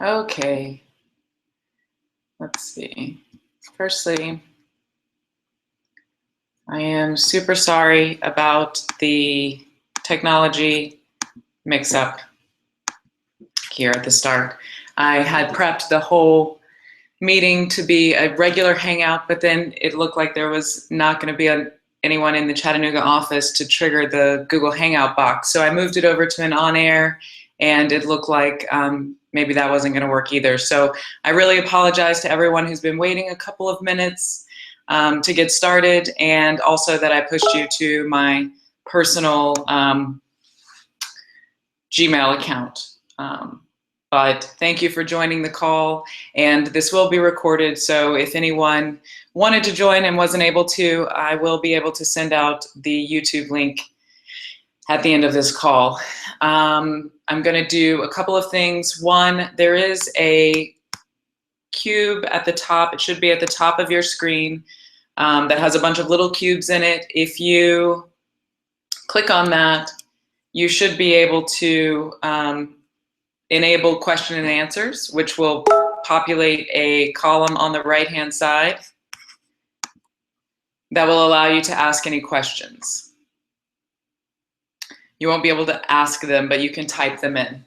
Okay, let's see. Firstly, I am super sorry about the technology mix-up here at the start. I had prepped the whole meeting to be a regular hangout, but then it looked like there was not going to be anyone in the Chattanooga office to trigger the Google Hangout box. So I moved it over to an on-air, and it looked like maybe that wasn't going to work either. So I really apologize to everyone who's been waiting a couple of minutes to get started, and also that I pushed you to my personal Gmail account. But thank you for joining the call, and this will be recorded, so if anyone wanted to join and wasn't able to, I will be able to send out the YouTube link at the end of this call. I'm going to do a couple of things. One, there is a cube at the top. It should be at the top of your screen that has a bunch of little cubes in it. If you click on that, you should be able to enable question and answers, which will populate a column on the right-hand side that will allow you to ask any questions. You won't be able to ask them, but you can type them in.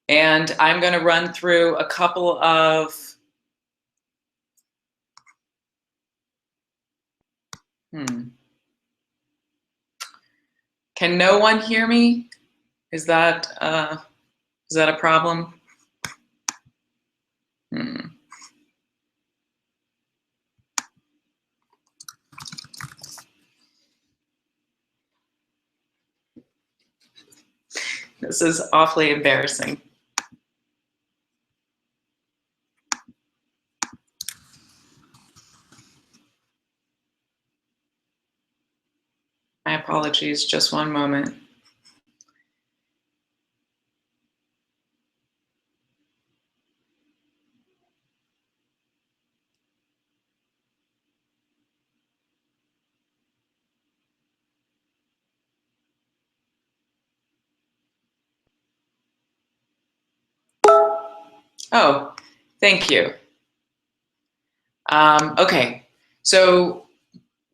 And I'm going to run through a couple of Can no one hear me? Is that a problem? This is awfully embarrassing. My apologies, just one moment. Oh, thank you. Okay, so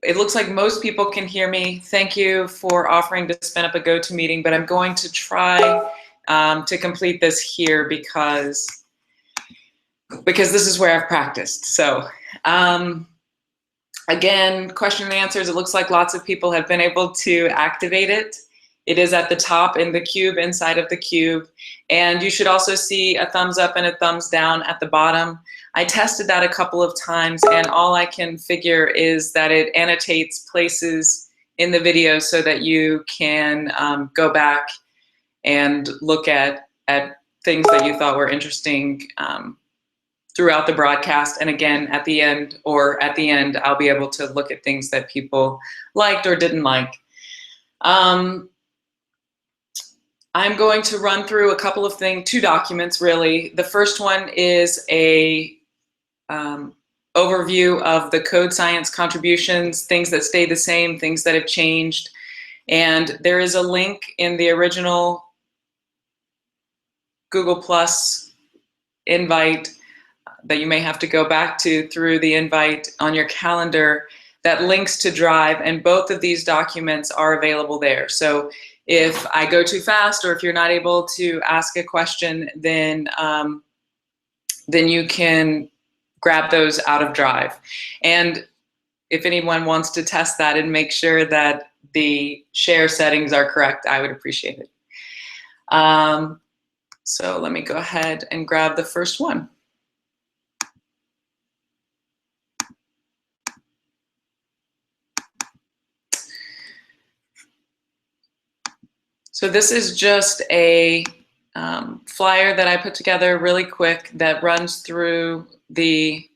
it looks like most people can hear me. Thank you for offering to spin up a GoToMeeting, but I'm going to try to complete this here because this is where I've practiced. So again, question and answers, it looks like lots of people have been able to activate it. It is at the top in the cube, inside of the cube. And you should also see a thumbs up and a thumbs down at the bottom. I tested that a couple of times, and all I can figure is that it annotates places in the video so that you can go back and look at things that you thought were interesting throughout the broadcast. And again, at the end, I'll be able to look at things that people liked or didn't like. I'm going to run through a couple of things, 2 documents really. The first one is a overview of the code science contributions, things that stay the same, things that have changed. And there is a link in the original Google Plus invite that you may have to go back to through the invite on your calendar that links to Drive, and both of these documents are available there. So if I go too fast, or if you're not able to ask a question, then you can grab those out of Drive. And if anyone wants to test that and make sure that the share settings are correct, I would appreciate it. So let me go ahead and grab the first one. So this is just a flyer that I put together really quick that runs through the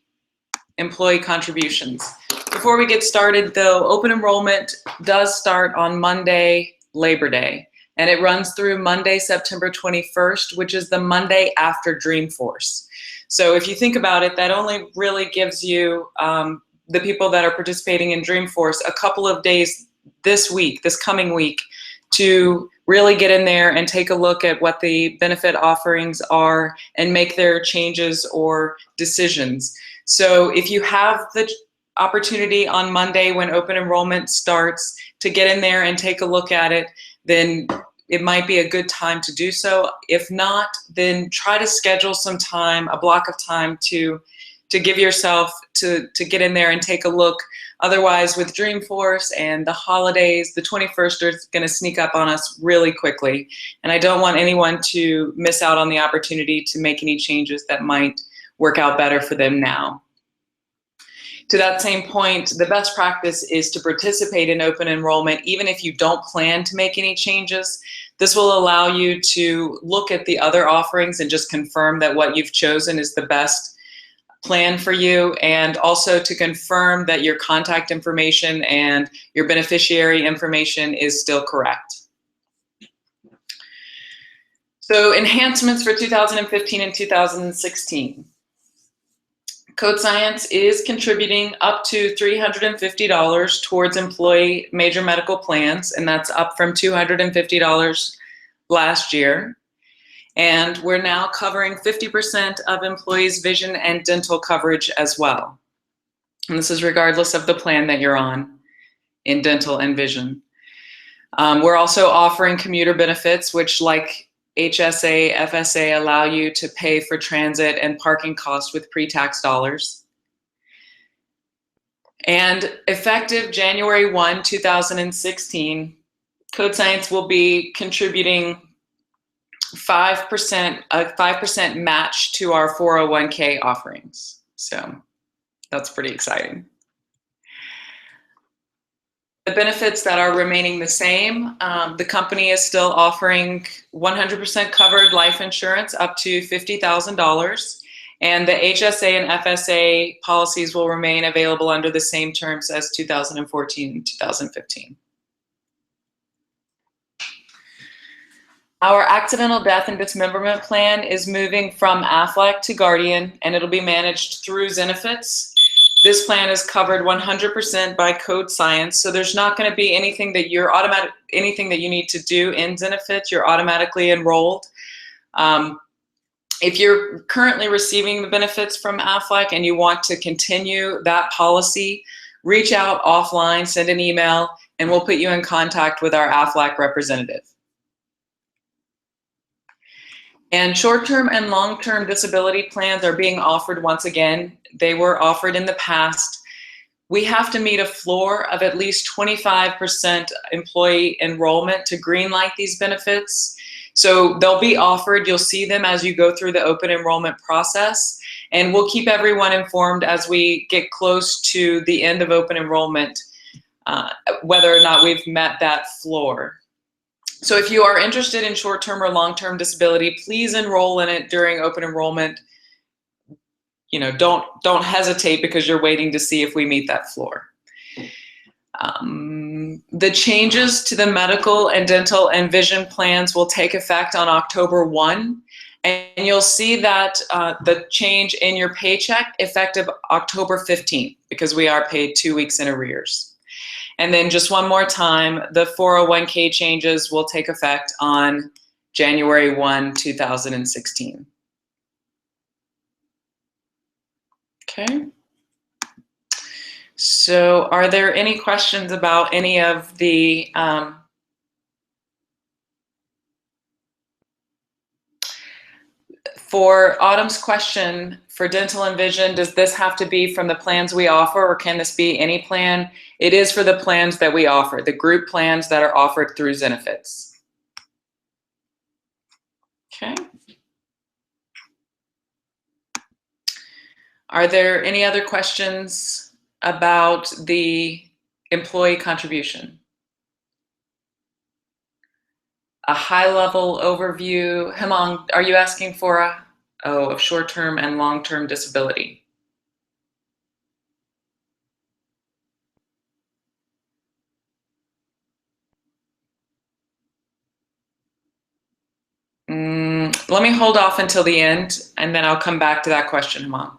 employee contributions. Before we get started though, open enrollment does start on Monday, Labor Day, and it runs through Monday, September 21st, which is the Monday after Dreamforce. So if you think about it, that only really gives you, the people that are participating in Dreamforce, a couple of days this week, this coming week, to really get in there and take a look at what the benefit offerings are and make their changes or decisions. So if you have the opportunity on Monday when open enrollment starts to get in there and take a look at it, then it might be a good time to do so. If not, then try to schedule some time, a block of time to give yourself to get in there and take a look. Otherwise, with Dreamforce and the holidays, the 21st is going to sneak up on us really quickly. And I don't want anyone to miss out on the opportunity to make any changes that might work out better for them now. To that same point, the best practice is to participate in open enrollment, even if you don't plan to make any changes. This will allow you to look at the other offerings and just confirm that what you've chosen is the best plan for you, and also to confirm that your contact information and your beneficiary information is still correct. So enhancements for 2015 and 2016. Code Science is contributing up to $350 towards employee major medical plans, and that's up from $250 last year. And we're now covering 50% of employees' vision and dental coverage as well. And this is regardless of the plan that you're on in dental and vision. We're also offering commuter benefits, which, like HSA, FSA, allow you to pay for transit and parking costs with pre-tax dollars. And effective January 1, 2016, Code Science will be contributing 5%, a 5% match to our 401k offerings. So that's pretty exciting. The benefits that are remaining the same, the company is still offering 100% covered life insurance up to $50,000, and the HSA and FSA policies will remain available under the same terms as 2014 and 2015. Our accidental death and dismemberment plan is moving from Aflac to Guardian, and it'll be managed through Zenefits. This plan is covered 100% by Code Science, so there's not going to be anything that anything that you need to do in Zenefits. You're automatically enrolled. If you're currently receiving the benefits from Aflac and you want to continue that policy, reach out offline, send an email, and we'll put you in contact with our Aflac representative. And short-term and long-term disability plans are being offered once again. They were offered in the past. We have to meet a floor of at least 25% employee enrollment to greenlight these benefits. So they'll be offered. You'll see them as you go through the open enrollment process. And we'll keep everyone informed as we get close to the end of open enrollment, whether or not we've met that floor. So if you are interested in short-term or long-term disability, please enroll in it during open enrollment. You know, don't hesitate because you're waiting to see if we meet that floor. The changes to the medical and dental and vision plans will take effect on October 1, and you'll see that the change in your paycheck effective October 15th, because we are paid 2 weeks in arrears. And then just one more time, the 401k changes will take effect on January 1, 2016. Okay. So are there any questions about any of the for Autumn's question, for dental and vision, does this have to be from the plans we offer, or can this be any plan? It is for the plans that we offer, the group plans that are offered through Zenefits. Okay. Are there any other questions about the employee contribution? A high-level overview. Hemang, are you asking for of short-term and long-term disability? Let me hold off until the end, and then I'll come back to that question, Hemang.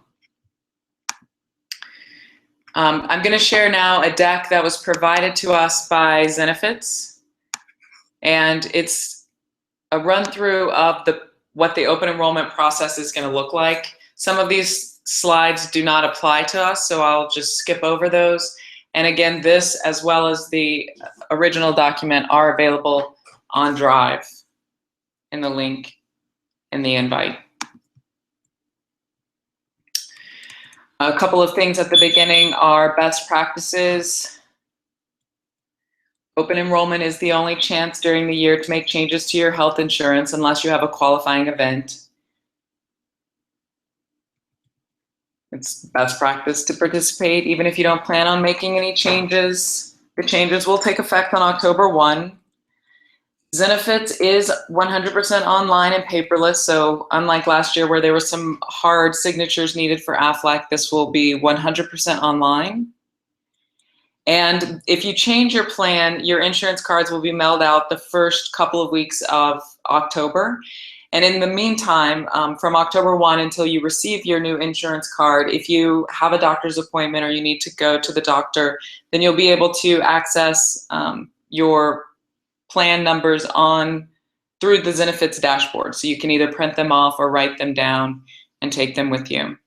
I'm going to share now a deck that was provided to us by Zenefits. And it's a run through of what the open enrollment process is going to look like. Some of these slides do not apply to us, so I'll just skip over those. And again, this as well as the original document are available on Drive in the link in the invite. A couple of things at the beginning are best practices. Open enrollment is the only chance during the year to make changes to your health insurance unless you have a qualifying event. It's best practice to participate even if you don't plan on making any changes. The changes will take effect on October 1. Zenefits is 100% online and paperless, so unlike last year where there were some hard signatures needed for AFLAC, this will be 100% online. And if you change your plan, your insurance cards will be mailed out the first couple of weeks of October. And in the meantime, from October 1 until you receive your new insurance card, if you have a doctor's appointment or you need to go to the doctor, then you'll be able to access your plan numbers through the Zenefits dashboard. So you can either print them off or write them down and take them with you.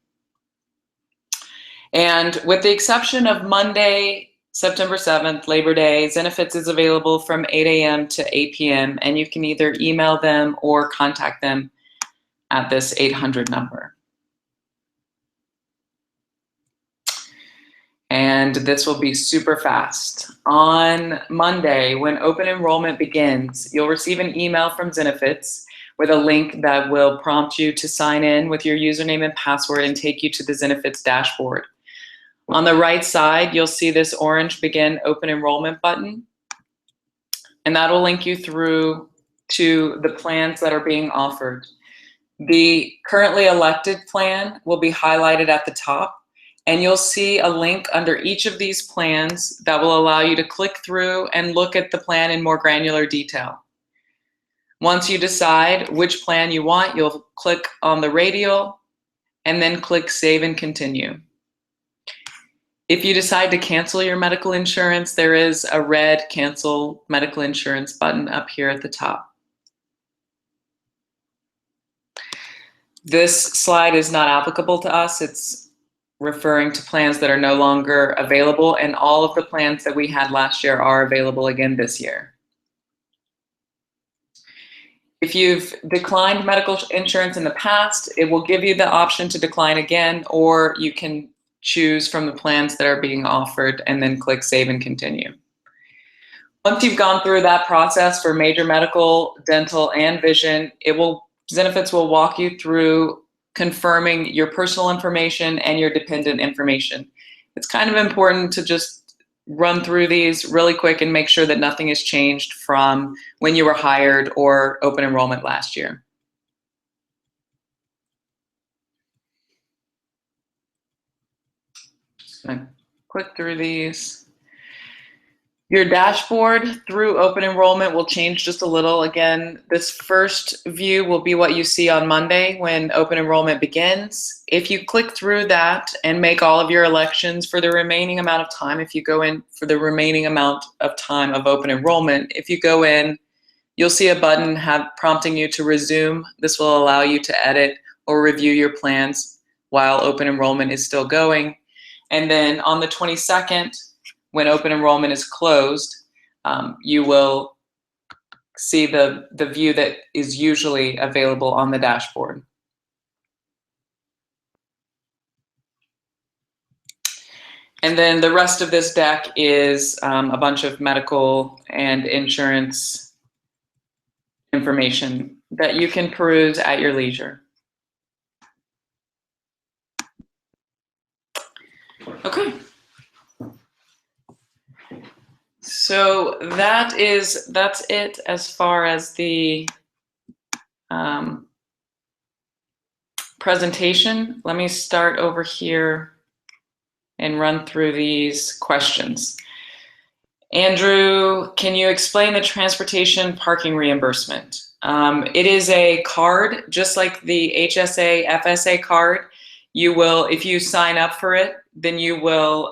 And with the exception of Monday, September 7th, Labor Day, Zenefits is available from 8 a.m. to 8 p.m. and you can either email them or contact them at this 800 number. And this will be super fast. On Monday, when open enrollment begins, you'll receive an email from Zenefits with a link that will prompt you to sign in with your username and password and take you to the Zenefits dashboard. On the right side, you'll see this orange Begin Open Enrollment button, and that'll link you through to the plans that are being offered. The currently elected plan will be highlighted at the top, and you'll see a link under each of these plans that will allow you to click through and look at the plan in more granular detail. Once you decide which plan you want, you'll click on the radial and then click Save and Continue. If you decide to cancel your medical insurance, there is a red Cancel Medical Insurance button up here at the top. This slide is not applicable to us. It's referring to plans that are no longer available, and all of the plans that we had last year are available again this year. If you've declined medical insurance in the past, it will give you the option to decline again, or you can choose from the plans that are being offered and then click Save and Continue. Once you've gone through that process for major medical, dental, and vision, Zenefits will walk you through confirming your personal information and your dependent information. It's kind of important to just run through these really quick and make sure that nothing has changed from when you were hired or open enrollment last year. Gonna click through these. Your dashboard through open enrollment will change just a little. Again, this first view will be what you see on Monday when open enrollment begins. If you click through that and make all of your elections for the remaining amount of time, if you go in for the remaining amount of time of open enrollment, if you go in, you'll see a button prompting you to resume. This will allow you to edit or review your plans while open enrollment is still going. And then on the 22nd, when open enrollment is closed, you will see the view that is usually available on the dashboard. And then the rest of this deck is a bunch of medical and insurance information that you can peruse at your leisure. Okay. So that's it as far as the presentation. Let me start over here and run through these questions. Andrew, can you explain the transportation parking reimbursement? It is a card, just like the HSA, FSA card. You will, if you sign up for it, then you will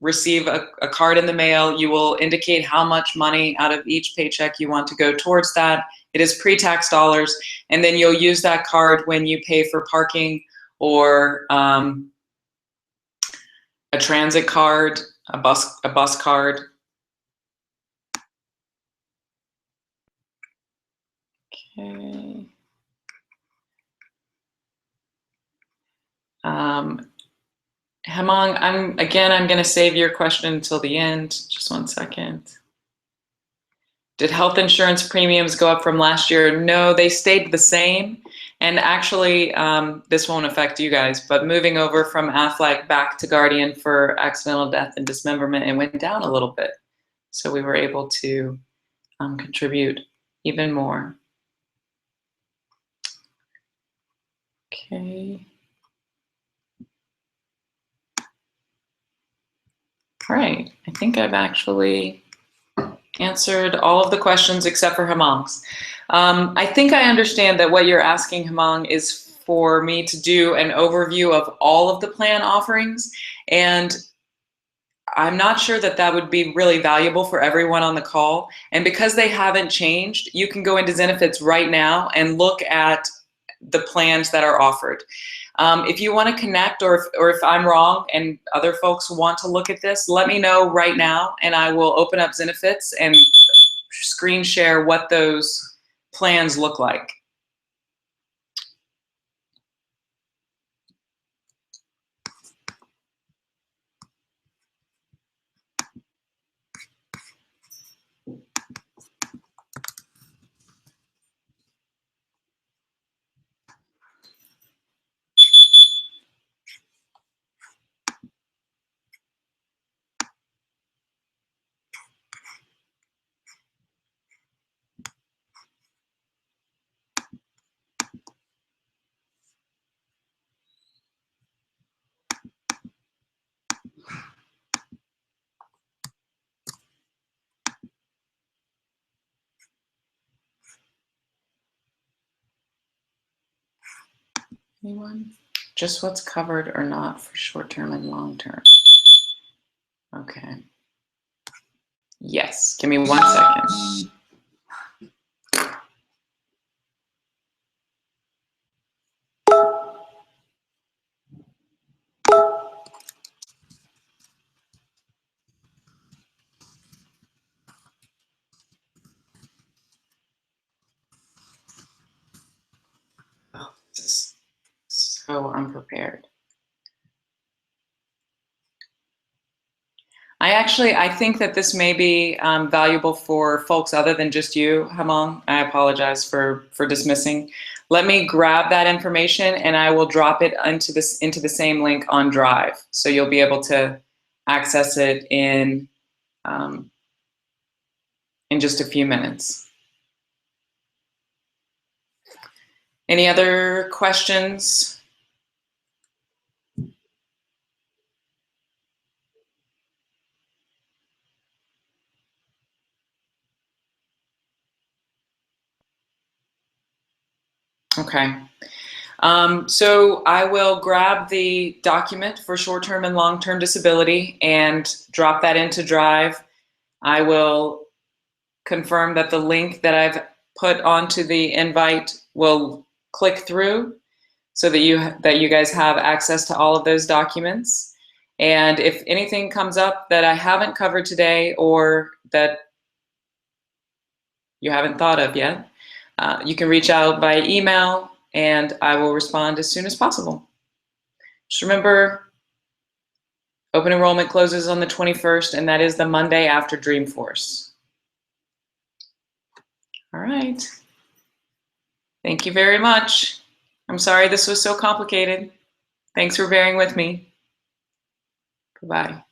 receive a card in the mail. You will indicate how much money out of each paycheck you want to go towards that. It is pre-tax dollars, and then you'll use that card when you pay for parking or a transit card, a bus card. Okay. Hemang, I'm going to save your question until the end. Just 1 second. Did health insurance premiums go up from last year? No, they stayed the same. And actually, this won't affect you guys, but moving over from Aflac back to Guardian for accidental death and dismemberment, it went down a little bit. So we were able to contribute even more. Okay. All right, I think I've actually answered all of the questions except for Hemang's. I think I understand that what you're asking, Hemang, is for me to do an overview of all of the plan offerings, and I'm not sure that that would be really valuable for everyone on the call. And because they haven't changed, you can go into Zenefits right now and look at the plans that are offered. If you want to connect, or if I'm wrong and other folks want to look at this, let me know right now, and I will open up Zenefits and screen share what those plans look like. Anyone? Just what's covered or not for short-term and long-term. Okay. Yes, give me 1 second. Oh, this is so unprepared. I think that this may be valuable for folks other than just you, Hemang. I apologize for dismissing. Let me grab that information and I will drop it into the same link on Drive, so you'll be able to access it in just a few minutes. Any other questions? Okay. So I will grab the document for short-term and long-term disability and drop that into Drive. I will confirm that the link that I've put onto the invite will click through so that you guys have access to all of those documents. And if anything comes up that I haven't covered today or that you haven't thought of yet, you can reach out by email and I will respond as soon as possible. Just remember, open enrollment closes on the 21st, and that is the Monday after Dreamforce. All right. Thank you very much. I'm sorry this was so complicated. Thanks for bearing with me. Goodbye.